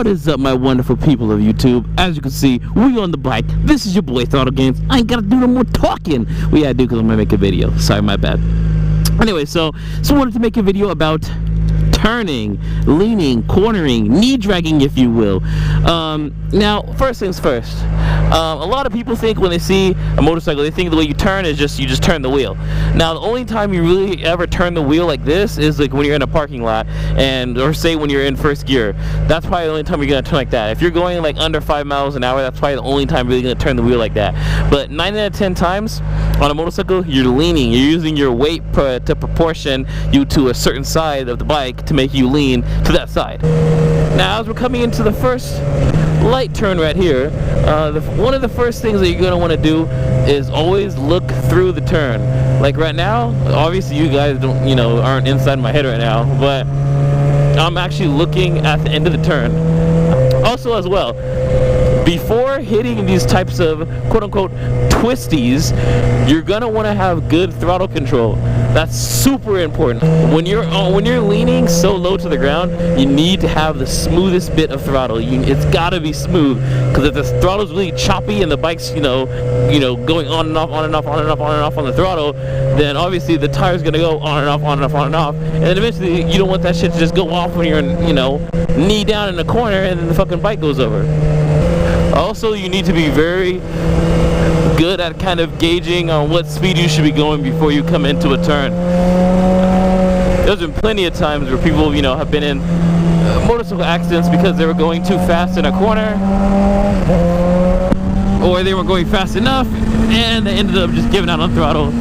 is up, my wonderful people of YouTube? As you can see, we on the bike. This is your boy Throttle Gainz. I ain't gotta do no more talking. Well, yeah, I do, because I'm gonna make a video. Sorry, my bad. Anyway, so I wanted to make a video about turning, leaning, cornering, knee dragging, if you will. Now, first things first. A lot of people think when they see a motorcycle, they think the way you turn is you just turn the wheel. Now, the only time you really ever turn the wheel like this is like when you're in a parking lot, or say when you're in first gear. That's probably the only time you're gonna turn like that. If you're going like under 5 miles an hour, that's probably the only time you're really gonna turn the wheel like that. But 9 out of 10 times on a motorcycle, you're leaning. You're using your weight to proportion you to a certain side of the bike to make you lean to that side. Now, as we're coming into the first light turn right here, one of the first things that you're going to want to do is always look through the turn. Like right now, obviously you guys aren't inside my head right now, but I'm actually looking at the end of the turn. Also as well, before hitting these types of quote-unquote twisties, you're gonna want to have good throttle control. That's super important. When you're leaning so low to the ground, you need to have the smoothest bit of throttle. It's gotta be smooth, because if the throttle's really choppy and the bike's going on and off, on and off, on and off, on and off on the throttle, then obviously the tire's gonna go on and off, on and off, on and off, and then eventually you don't want that shit to just go off when you're knee down in the corner and then the fucking bike goes over. Also, you need to be very good at kind of gauging on what speed you should be going before you come into a turn. There's been plenty of times where people, have been in motorcycle accidents because they were going too fast in a corner, or they were going fast enough and they ended up just giving out on throttle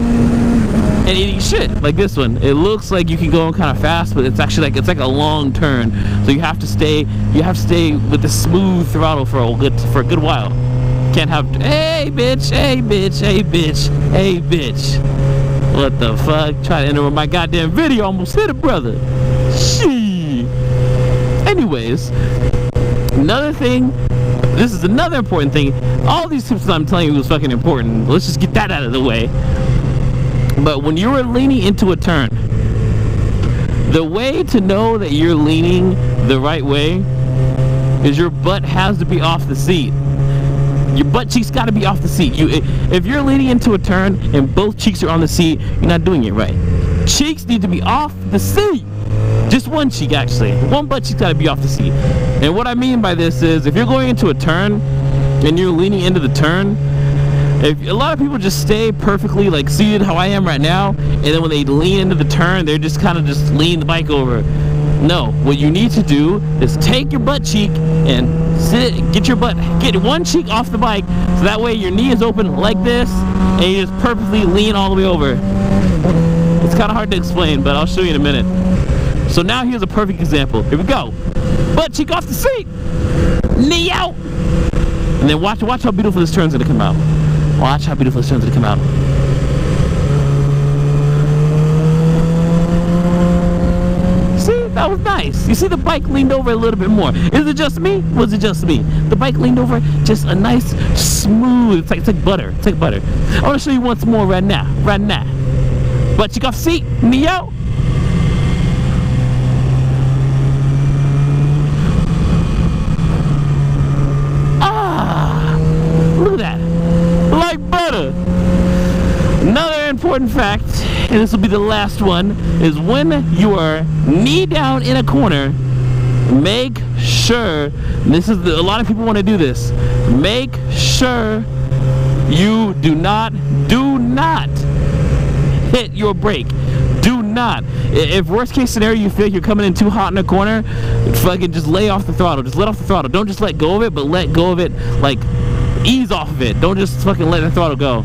and eating shit like this one. It looks like you can go kind of fast, but it's actually like a long turn. So you have to stay with the smooth throttle for a good while. Can't have hey bitch, hey bitch, hey bitch, hey bitch. What the fuck? Try to enter my goddamn video, almost hit it, brother. Shee. Anyways, another thing. This is another important thing. All these tips that I'm telling you was fucking important. Let's just get that out of the way. But when you're leaning into a turn, the way to know that you're leaning the right way is your butt has to be off the seat. Your butt cheeks got to be off the seat. If you're leaning into a turn and both cheeks are on the seat, you're not doing it right. Cheeks need to be off the seat. Just one cheek, actually. One butt cheek's got to be off the seat. And what I mean by this is, if you're going into a turn and you're leaning into the turn, if a lot of people just stay perfectly like seated how I am right now, and then when they lean into the turn, they're just kind of just lean the bike over. No, what you need to do is take your butt cheek and get one cheek off the bike, so that way your knee is open like this, and you just perfectly lean all the way over. It's kind of hard to explain, but I'll show you in a minute. So now here's a perfect example. Here we go. Butt cheek off the seat, knee out, and then watch how beautiful this turn's gonna come out. Watch how beautiful this turn's gonna come out. See, that was nice. You see the bike leaned over a little bit more. Is it just me? Was it just me? The bike leaned over just a nice, smooth, it's like butter. It's like butter. I wanna show you once more right now. Right now. Butt cheek off seat, knee out. Like butter. Another important fact, and this will be the last one, is when you are knee down in a corner, make sure, a lot of people want to do this, make sure you do not hit your brake. Do not. If worst case scenario you feel like you're coming in too hot in a corner, fucking just lay off the throttle. Just let off the throttle. Don't just let go of it, but let go of it, like ease off of it. Don't just fucking let the throttle go.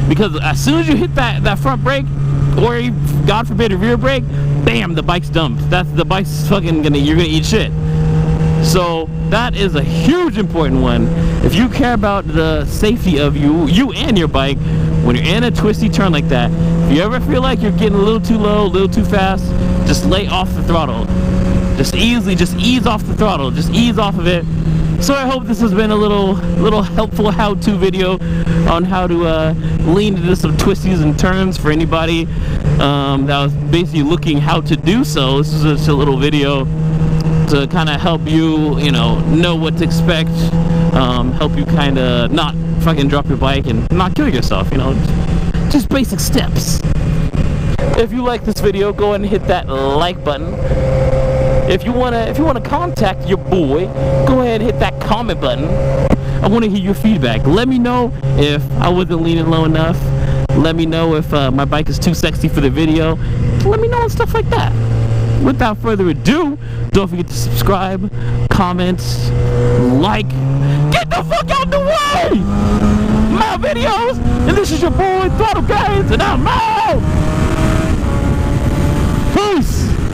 Because as soon as you hit that front brake, or God forbid a rear brake, bam, the bike's dumped. The bike's fucking you're gonna eat shit. So that is a huge important one. If you care about the safety of you and your bike, when you're in a twisty turn like that, if you ever feel like you're getting a little too low, a little too fast, just lay off the throttle. Just ease off the throttle. Just ease off of it. So I hope this has been a little helpful how-to video on how to lean into some twisties and turns for anybody that was basically looking how to do so. This is just a little video to kind of help you, know what to expect, help you kind of not fucking drop your bike and not kill yourself, just basic steps. If you like this video, go ahead and hit that like button. If you wanna contact your boy, go ahead and hit that comment button. I want to hear your feedback. Let me know if I wasn't leaning low enough. Let me know if my bike is too sexy for the video. Let me know and stuff like that. Without further ado, don't forget to subscribe, comment, like. Get the fuck out the way! My videos, and this is your boy Throttle Gainz, and I'm out!